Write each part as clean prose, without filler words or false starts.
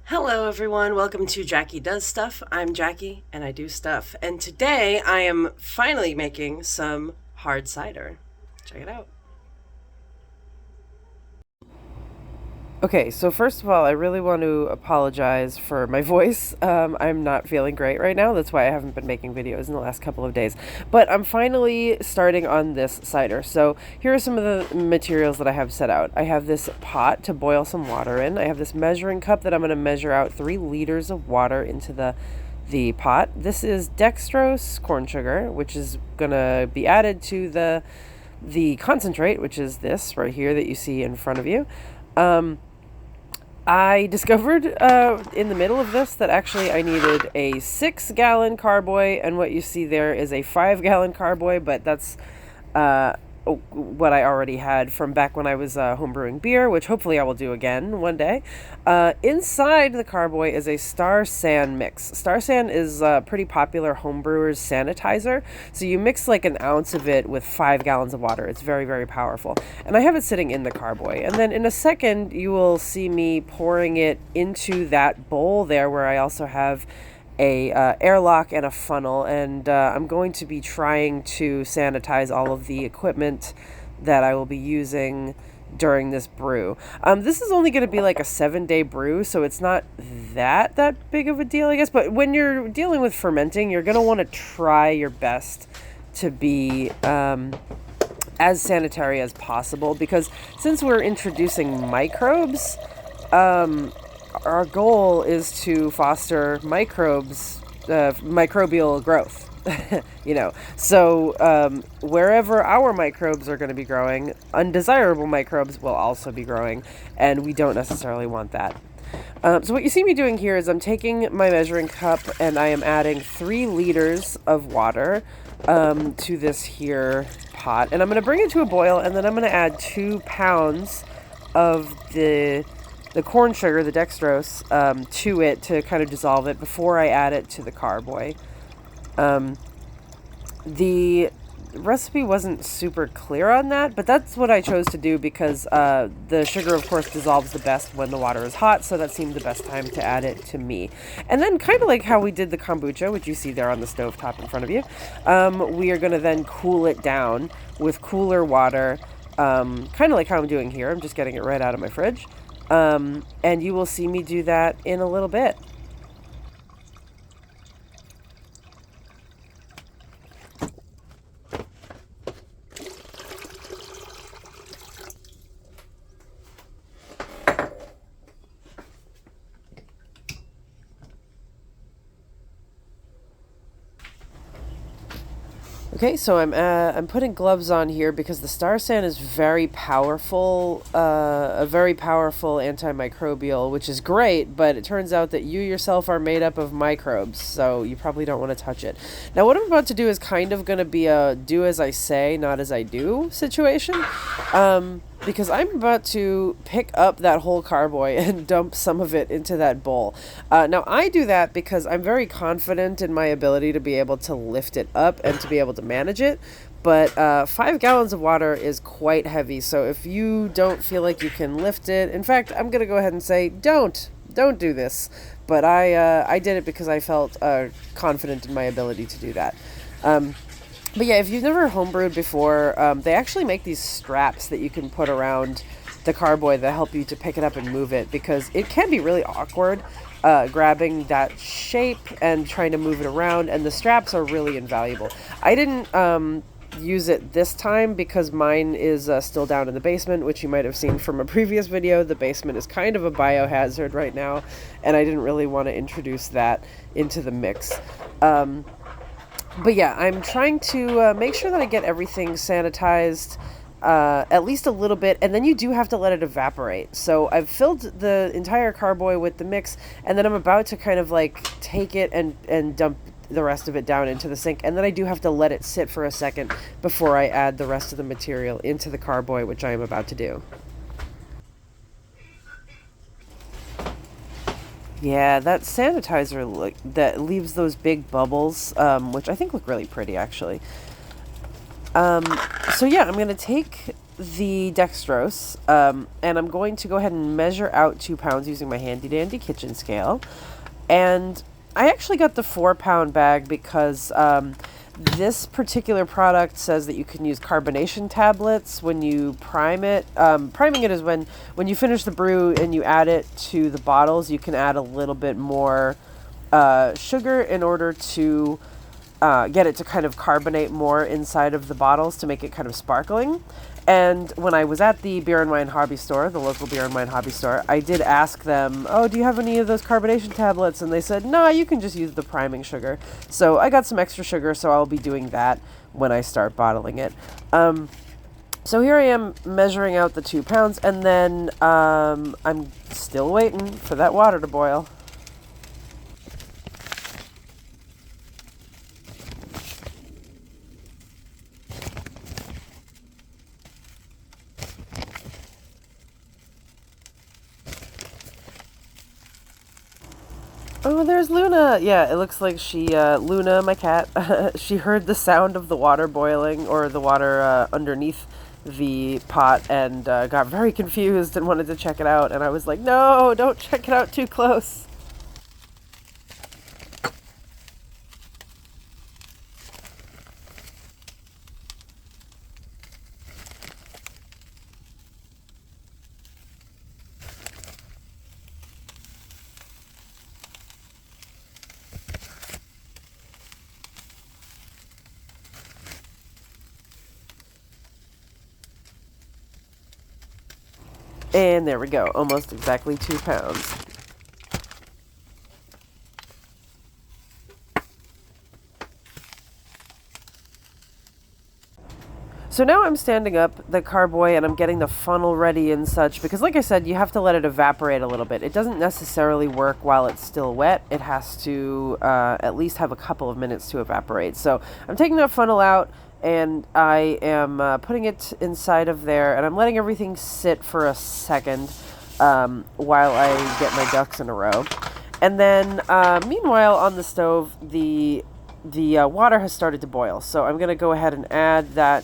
Hello, everyone. Welcome to Jackie Does Stuff. I'm Jackie and I do stuff. And today I am finally making some hard cider. Check it out. Okay, so first of all, I really want to apologize for my voice. I'm not feeling great right now. That's why I haven't been making videos in the last couple of days. But I'm finally starting on this cider. So here are some of the materials that I have set out. I have this pot to boil some water in. I have this measuring cup that I'm going to measure out 3 liters of water into the pot. This is dextrose corn sugar, which is going to be added to the concentrate, which is this right here that you see in front of you. I discovered in the middle of this that actually I needed a 6-gallon carboy, and what you see there is a 5-gallon carboy, but that's what I already had from back when I was homebrewing beer, which hopefully I will do again one day. Inside the carboy is a Star San mix. Star San is a pretty popular homebrewers sanitizer, so you mix like an ounce of it with 5 gallons of water. It's very, very powerful. And I have it sitting in the carboy. And then in a second, you will see me pouring it into that bowl there where I also have a airlock and a funnel, and I'm going to be trying to sanitize all of the equipment that I will be using during this brew. This is only going to be like a 7-day brew, so it's not that big of a deal, I guess. But when you're dealing with fermenting, you're going to want to try your best to be as sanitary as possible, because since we're introducing microbes, our goal is to foster microbial growth. So wherever our microbes are going to be growing, undesirable microbes will also be growing, and we don't necessarily want that. So what you see me doing here is I'm taking my measuring cup and I am adding 3 liters of water to this here pot, and I'm going to bring it to a boil, and then I'm going to add 2 pounds of the corn sugar, the dextrose, to it to kind of dissolve it before I add it to the carboy. The recipe wasn't super clear on that, but that's what I chose to do because the sugar, of course, dissolves the best when the water is hot, so that seemed the best time to add it to me. And then kind of like how we did the kombucha, which you see there on the stove top in front of you, we are going to then cool it down with cooler water, kind of like how I'm doing here. I'm just getting it right out of my fridge. And you will see me do that in a little bit. Okay, so I'm putting gloves on here because the Star San is very powerful, a very powerful antimicrobial, which is great, but it turns out that you yourself are made up of microbes, so you probably don't want to touch it. Now, what I'm about to do is kind of going to be a do as I say, not as I do situation. Because I'm about to pick up that whole carboy and dump some of it into that bowl. Now, I do that because I'm very confident in my ability to be able to lift it up and to be able to manage it. But 5 gallons of water is quite heavy, so if you don't feel like you can lift it, in fact, I'm going to go ahead and say don't do this. But I did it because I felt confident in my ability to do that. But yeah, if you've never homebrewed before, they actually make these straps that you can put around the carboy that help you to pick it up and move it, because it can be really awkward grabbing that shape and trying to move it around, and the straps are really invaluable. I didn't use it this time because mine is still down in the basement, which you might have seen from a previous video. The basement is kind of a biohazard right now, and I didn't really want to introduce that into the mix. But yeah, I'm trying to make sure that I get everything sanitized at least a little bit, and then you do have to let it evaporate. So I've filled the entire carboy with the mix, and then I'm about to kind of like take it and dump the rest of it down into the sink, and then I do have to let it sit for a second before I add the rest of the material into the carboy, which I am about to do. Yeah, that sanitizer that leaves those big bubbles, which I think look really pretty, actually. So yeah, I'm going to take the dextrose, and I'm going to go ahead and measure out 2 pounds using my handy dandy kitchen scale. And I actually got the 4 pound bag because this particular product says that you can use carbonation tablets when you prime it. Priming it is when you finish the brew and you add it to the bottles, you can add a little bit more sugar in order to get it to kind of carbonate more inside of the bottles to make it kind of sparkling. And when I was at the beer and wine hobby store, the local beer and wine hobby store, I did ask them, oh, do you have any of those carbonation tablets? And they said, no, you can just use the priming sugar. So I got some extra sugar, so I'll be doing that when I start bottling it. So here I am measuring out the 2 pounds, and then I'm still waiting for that water to boil. Oh, there's Luna. Yeah, it looks like Luna, my cat, she heard the sound of the water boiling, or the water underneath the pot, and got very confused and wanted to check it out. And I was like, no, don't check it out too close. And there we go, almost exactly 2 pounds. So now I'm standing up the carboy and I'm getting the funnel ready and such, because like I said, you have to let it evaporate a little bit. It doesn't necessarily work while it's still wet. It has to at least have a couple of minutes to evaporate. So I'm taking that funnel out, and I am putting it inside of there, and I'm letting everything sit for a second while I get my ducks in a row. And then meanwhile on the stove, the water has started to boil. So I'm going to go ahead and add that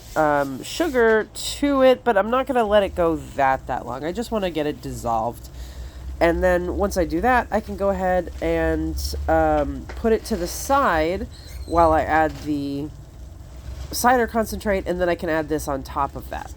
sugar to it, but I'm not going to let it go that long. I just want to get it dissolved. And then once I do that, I can go ahead and put it to the side while I add the cider concentrate, and then I can add this on top of that.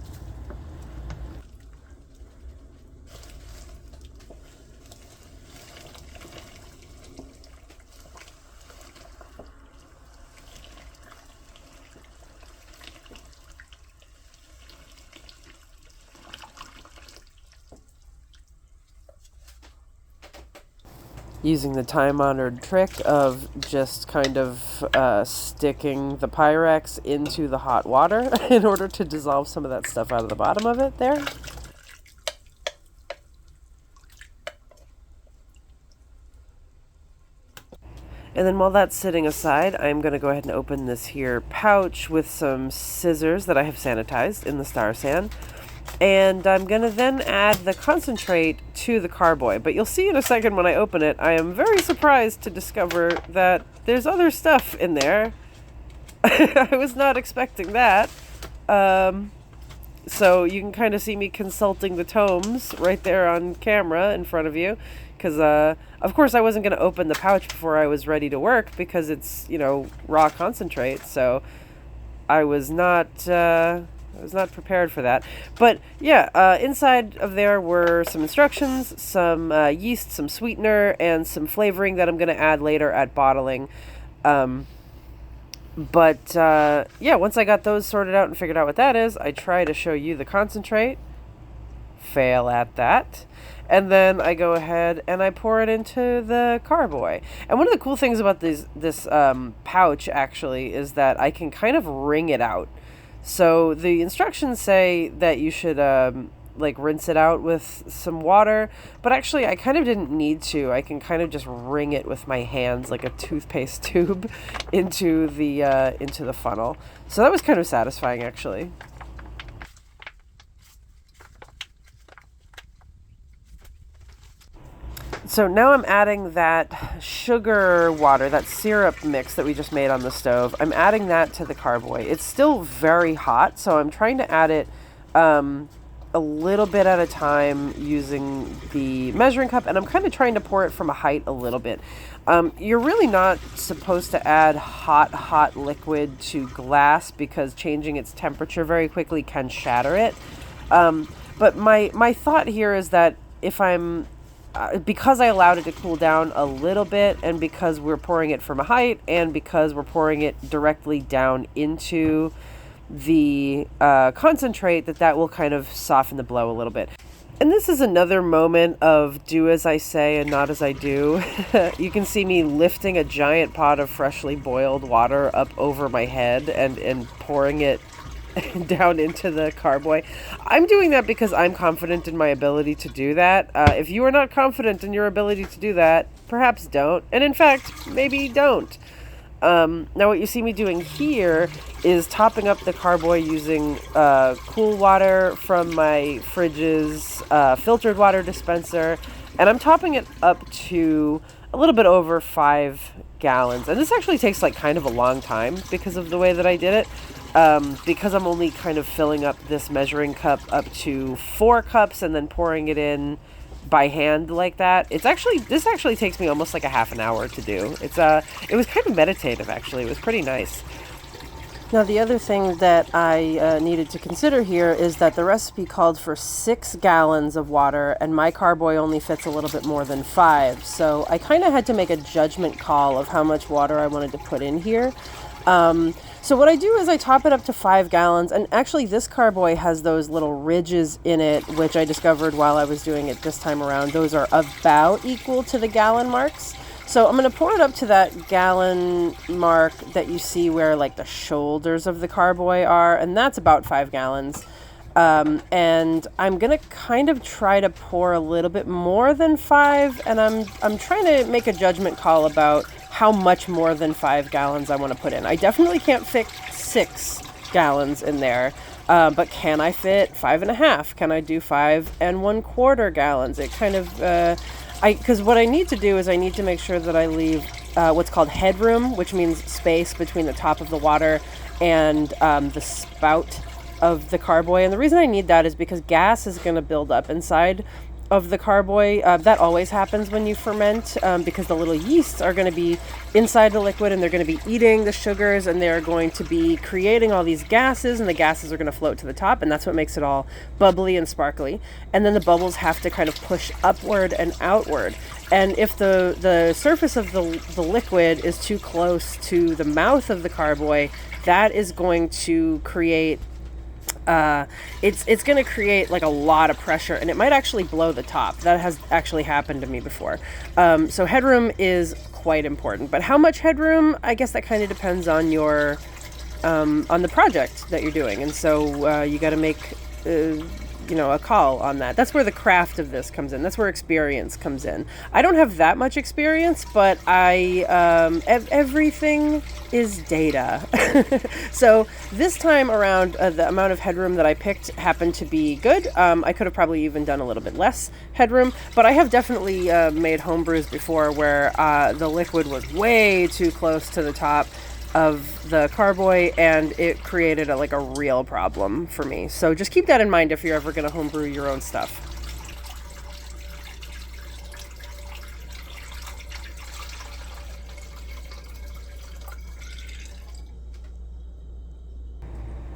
Using the time-honored trick of just kind of sticking the Pyrex into the hot water in order to dissolve some of that stuff out of the bottom of it there. And then while that's sitting aside, I'm going to go ahead and open this here pouch with some scissors that I have sanitized in the Star San. And I'm going to then add the concentrate to the carboy. But you'll see in a second when I open it, I am very surprised to discover that there's other stuff in there. I was not expecting that. So you can kind of see me consulting the tomes right there on camera in front of you. Because, of course, I wasn't going to open the pouch before I was ready to work because it's, raw concentrate. So I was not prepared for that. But yeah, inside of there were some instructions, some yeast, some sweetener, and some flavoring that I'm going to add later at bottling. But yeah, once I got those sorted out and figured out what that is, I try to show you the concentrate. Fail at that. And then I go ahead and I pour it into the carboy. And one of the cool things about this pouch actually is that I can kind of wring it out. So the instructions say that you should rinse it out with some water, but actually I kind of didn't need to. I can kind of just wring it with my hands like a toothpaste tube into the funnel. So that was kind of satisfying actually. So now I'm adding that sugar water, that syrup mix that we just made on the stove. I'm adding that to the carboy. It's still very hot, so I'm trying to add it a little bit at a time using the measuring cup, and I'm kind of trying to pour it from a height a little bit. You're really not supposed to add hot liquid to glass because changing its temperature very quickly can shatter it. But my thought here is that if I'm because I allowed it to cool down a little bit, and because we're pouring it from a height, and because we're pouring it directly down into the concentrate, that will kind of soften the blow a little bit. And this is another moment of do as I say and not as I do. You can see me lifting a giant pot of freshly boiled water up over my head and pouring it down into the carboy. I'm doing that because I'm confident in my ability to do that. If you are not confident in your ability to do that, perhaps don't. And in fact, maybe don't. Now what you see me doing here is topping up the carboy using cool water from my fridge's filtered water dispenser. And I'm topping it up to a little bit over 5 gallons. And this actually takes like kind of a long time because of the way that I did it. Because I'm only kind of filling up this measuring cup up to 4 cups and then pouring it in by hand like that. This actually takes me almost like a half an hour to do. It was kind of meditative, actually. It was pretty nice. Now, the other thing that I needed to consider here is that the recipe called for 6 gallons of water, and my carboy only fits a little bit more than 5. So I kind of had to make a judgment call of how much water I wanted to put in here. So what I do is I top it up to 5 gallons, and actually this carboy has those little ridges in it, which I discovered while I was doing it this time around. Those are about equal to the gallon marks. So I'm going to pour it up to that gallon mark that you see where like the shoulders of the carboy are, and that's about 5 gallons. And I'm going to kind of try to pour a little bit more than 5, and I'm trying to make a judgment call about how much more than 5 gallons I want to put in. I definitely can't fit 6 gallons in there, but can I fit 5.5? Can I do 5.25 gallons? It kind of, because what I need to do is I need to make sure that I leave what's called headroom, which means space between the top of the water and the spout of the carboy. And the reason I need that is because gas is going to build up inside of the carboy. That always happens when you ferment, because the little yeasts are going to be inside the liquid, and they're going to be eating the sugars, and they're going to be creating all these gases, and the gases are going to float to the top, and that's what makes it all bubbly and sparkly. And then the bubbles have to kind of push upward and outward. And if the surface of the liquid is too close to the mouth of the carboy, that is going to create it's going to create like a lot of pressure, and it might actually blow the top. That has actually happened to me before. So headroom is quite important, but how much headroom, I guess that kind of depends on your on the project that you're doing. And so you got to make a call on that. That's where the craft of this comes in. That's where experience comes in. I don't have that much experience, but everything is data. So this time around, the amount of headroom that I picked happened to be good. I could have probably even done a little bit less headroom, but I have definitely made homebrews before where the liquid was way too close to the top of the carboy, and it created a real problem for me. So just keep that in mind if you're ever going to homebrew your own stuff.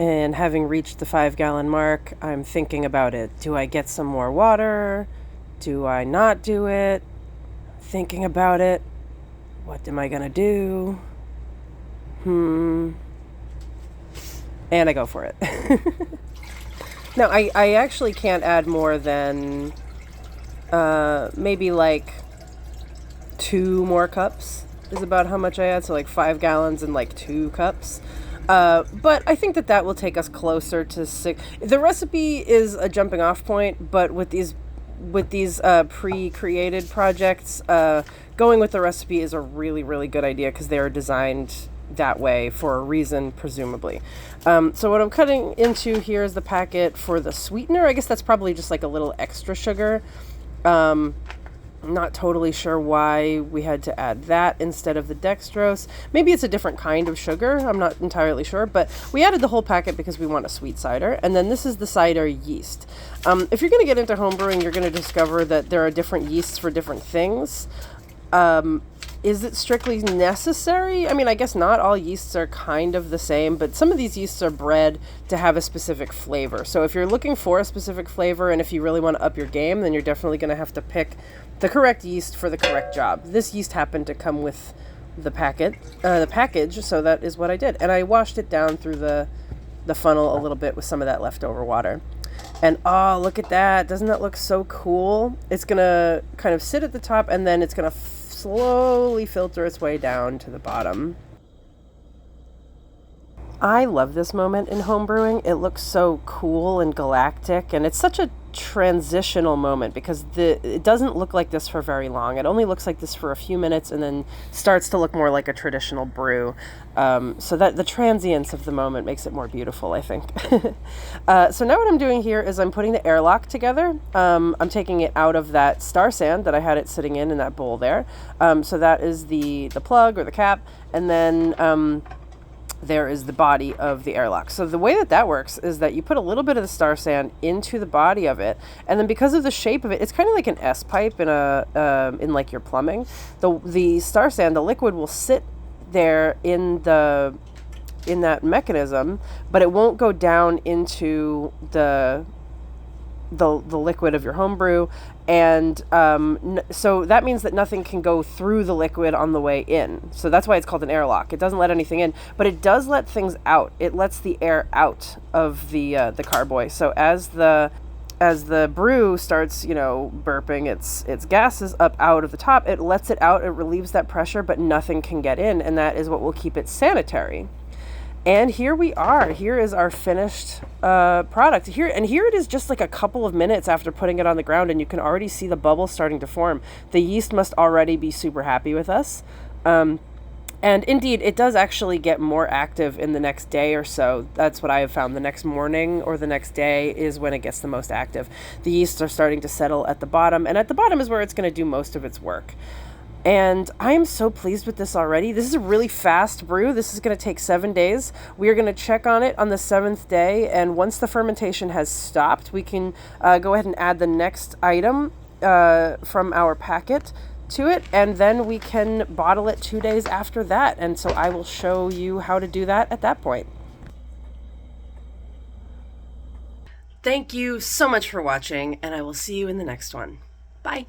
And having reached the 5 gallon mark, I'm thinking about it. Do I get some more water? Do I not do it? Thinking about it. What am I going to do? And I go for it. Now, I actually can't add more than maybe 2 more cups is about how much I add. So 5 gallons and 2 cups. But I think that will take us closer to 6. The recipe is a jumping off point, but with these pre-created projects, going with the recipe is a really, really good idea because they are designed that way for a reason, presumably. So what I'm cutting into here is the packet for the sweetener. I guess that's probably just a little extra sugar. Not totally sure why we had to add that instead of the dextrose. Maybe it's a different kind of sugar. I'm not entirely sure, but we added the whole packet because we want a sweet cider. And then this is the cider yeast. If you're going to get into homebrewing, you're going to discover that there are different yeasts for different things. Is it strictly necessary? I mean, I guess not all yeasts are kind of the same, but some of these yeasts are bred to have a specific flavor. So if you're looking for a specific flavor and if you really want to up your game, then you're definitely going to have to pick the correct yeast for the correct job. This yeast happened to come with the package, so that is what I did. And I washed it down through the funnel a little bit with some of that leftover water. And oh, look at that. Doesn't that look so cool? It's going to kind of sit at the top, and then it's going to slowly filter its way down to the bottom. I love this moment in homebrewing. It looks so cool and galactic, and it's such a transitional moment because it doesn't look like this for very long. It only looks like this for a few minutes and then starts to look more like a traditional brew. So that the transience of the moment makes it more beautiful, I think. So now what I'm doing here is I'm putting the airlock together. I'm taking it out of that star sand that I had it sitting in that bowl there. So that is the plug or the cap, and then there is the body of the airlock. So the way that works is that you put a little bit of the star sand into the body of it, and then because of the shape of it, it's kind of like an S pipe in like your plumbing. The star sand, the liquid, will sit there in that mechanism, but it won't go down into the liquid of your homebrew, and so that means that nothing can go through the liquid on the way in. So that's why it's called an airlock. It doesn't let anything in, but it does let things out. It lets the air out of the carboy. So as the brew starts, burping its gases up out of the top, it lets it out. It relieves that pressure, but nothing can get in, and that is what will keep it sanitary. And here we are. Here is our finished product. Here it is just like a couple of minutes after putting it on the ground, and you can already see the bubbles starting to form. The yeast must already be super happy with us. And indeed, it does actually get more active in the next day or so. That's what I have found. The next morning or the next day is when it gets the most active. The yeasts are starting to settle at the bottom, and at the bottom is where it's going to do most of its work. And I am so pleased with this already. This is a really fast brew. This is going to take 7 days. We are going to check on it on the 7th day, and once the fermentation has stopped, we can go ahead and add the next item from our packet to it, and then we can bottle it 2 days after that. And so I will show you how to do that at that point. Thank you so much for watching, and I will see you in the next one. Bye.